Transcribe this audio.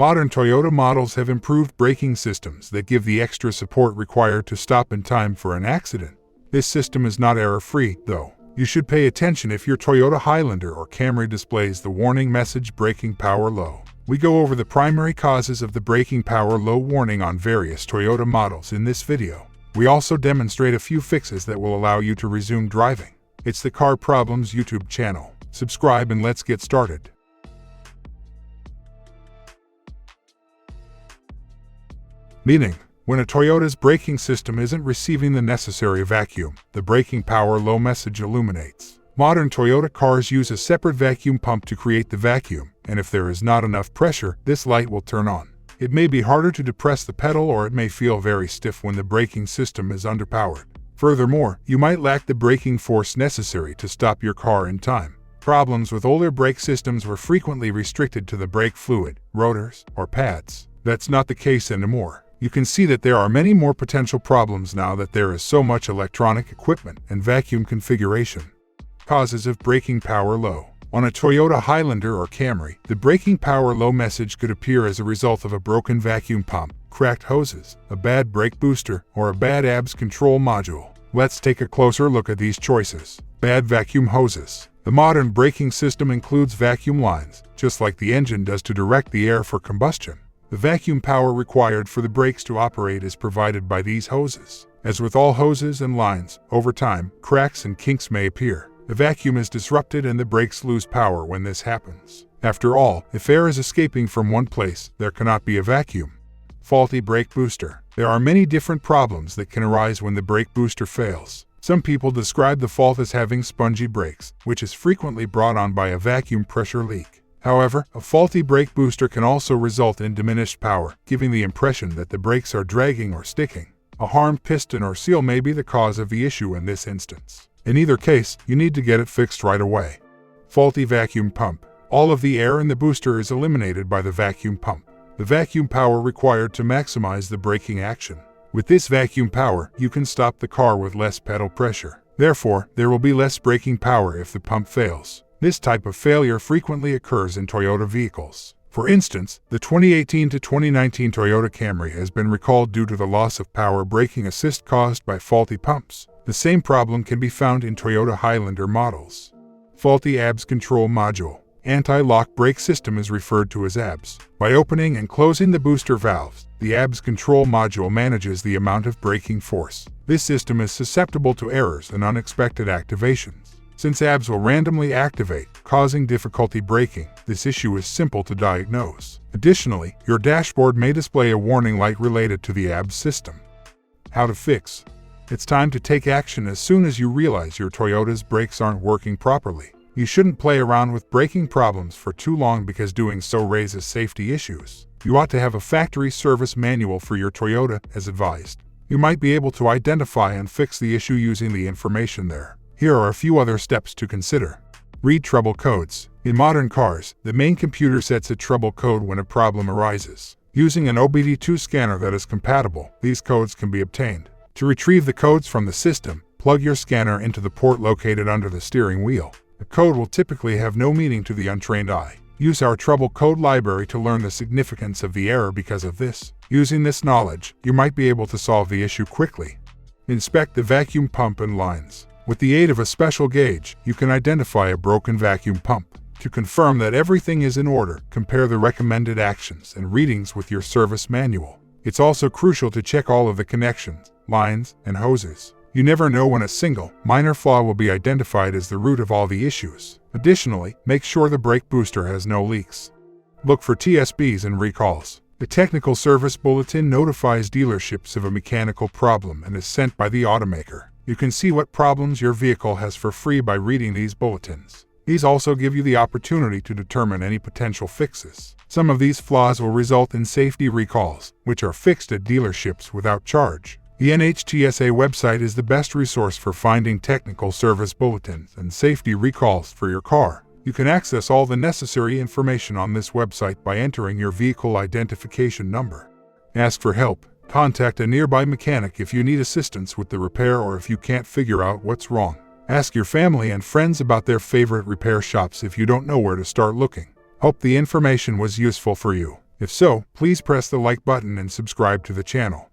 Modern Toyota models have improved braking systems that give the extra support required to stop in time for an accident. This system is not error-free, though. You should pay attention if your Toyota Highlander or Camry displays the warning message braking power low. We go over the primary causes of the braking power low warning on various Toyota models in this video. We also demonstrate a few fixes that will allow you to resume driving. It's the Car Problems YouTube channel. Subscribe and let's get started. Meaning, when a Toyota's braking system isn't receiving the necessary vacuum, the braking power low message illuminates. Modern Toyota cars use a separate vacuum pump to create the vacuum, and if there is not enough pressure, this light will turn on. It may be harder to depress the pedal, or it may feel very stiff when the braking system is underpowered. Furthermore, you might lack the braking force necessary to stop your car in time. Problems with older brake systems were frequently restricted to the brake fluid, rotors, or pads. That's not the case anymore. You can see that there are many more potential problems now that there is so much electronic equipment and vacuum configuration. Causes of braking power low. On a Toyota Highlander or Camry, the braking power low message could appear as a result of a broken vacuum pump, cracked hoses, a bad brake booster, or a bad ABS control module. Let's take a closer look at these choices. Bad vacuum hoses. The modern braking system includes vacuum lines, just like the engine does to direct the air for combustion. The vacuum power required for the brakes to operate is provided by these hoses. As with all hoses and lines, over time, cracks and kinks may appear. The vacuum is disrupted and the brakes lose power when this happens. After all, if air is escaping from one place, there cannot be a vacuum. Faulty brake booster. There are many different problems that can arise when the brake booster fails. Some people describe the fault as having spongy brakes, which is frequently brought on by a vacuum pressure leak. However, a faulty brake booster can also result in diminished power, giving the impression that the brakes are dragging or sticking. A harmed piston or seal may be the cause of the issue in this instance. In either case, you need to get it fixed right away. Faulty vacuum pump. All of the air in the booster is eliminated by the vacuum pump. The vacuum power required to maximize the braking action. With this vacuum power, you can stop the car with less pedal pressure. Therefore, there will be less braking power if the pump fails. This type of failure frequently occurs in Toyota vehicles. For instance, the 2018 to 2019 Toyota Camry has been recalled due to the loss of power braking assist caused by faulty pumps. The same problem can be found in Toyota Highlander models. Faulty ABS control module. Anti-lock brake system is referred to as ABS. By opening and closing the booster valves, the ABS control module manages the amount of braking force. This system is susceptible to errors and unexpected activations. Since ABS will randomly activate, causing difficulty braking, this issue is simple to diagnose. Additionally, your dashboard may display a warning light related to the ABS system. How to fix. It's time to take action as soon as you realize your Toyota's brakes aren't working properly. You shouldn't play around with braking problems for too long because doing so raises safety issues. You ought to have a factory service manual for your Toyota, as advised. You might be able to identify and fix the issue using the information there. Here are a few other steps to consider. Read trouble codes. In modern cars, the main computer sets a trouble code when a problem arises. Using an OBD2 scanner that is compatible, these codes can be obtained. To retrieve the codes from the system, plug your scanner into the port located under the steering wheel. The code will typically have no meaning to the untrained eye. Use our trouble code library to learn the significance of the error because of this. Using this knowledge, you might be able to solve the issue quickly. Inspect the vacuum pump and lines. With the aid of a special gauge, you can identify a broken vacuum pump. To confirm that everything is in order, compare the recommended actions and readings with your service manual. It's also crucial to check all of the connections, lines, and hoses. You never know when a single, minor flaw will be identified as the root of all the issues. Additionally, make sure the brake booster has no leaks. Look for TSBs and recalls. The Technical Service Bulletin notifies dealerships of a mechanical problem and is sent by the automaker. You can see what problems your vehicle has for free by reading these bulletins. These also give you the opportunity to determine any potential fixes. Some of these flaws will result in safety recalls, which are fixed at dealerships without charge. The NHTSA website is the best resource for finding technical service bulletins and safety recalls for your car. You can access all the necessary information on this website by entering your vehicle identification number. Ask for help. Contact a nearby mechanic if you need assistance with the repair or if you can't figure out what's wrong. Ask your family and friends about their favorite repair shops if you don't know where to start looking. Hope the information was useful for you. If so, please press the like button and subscribe to the channel.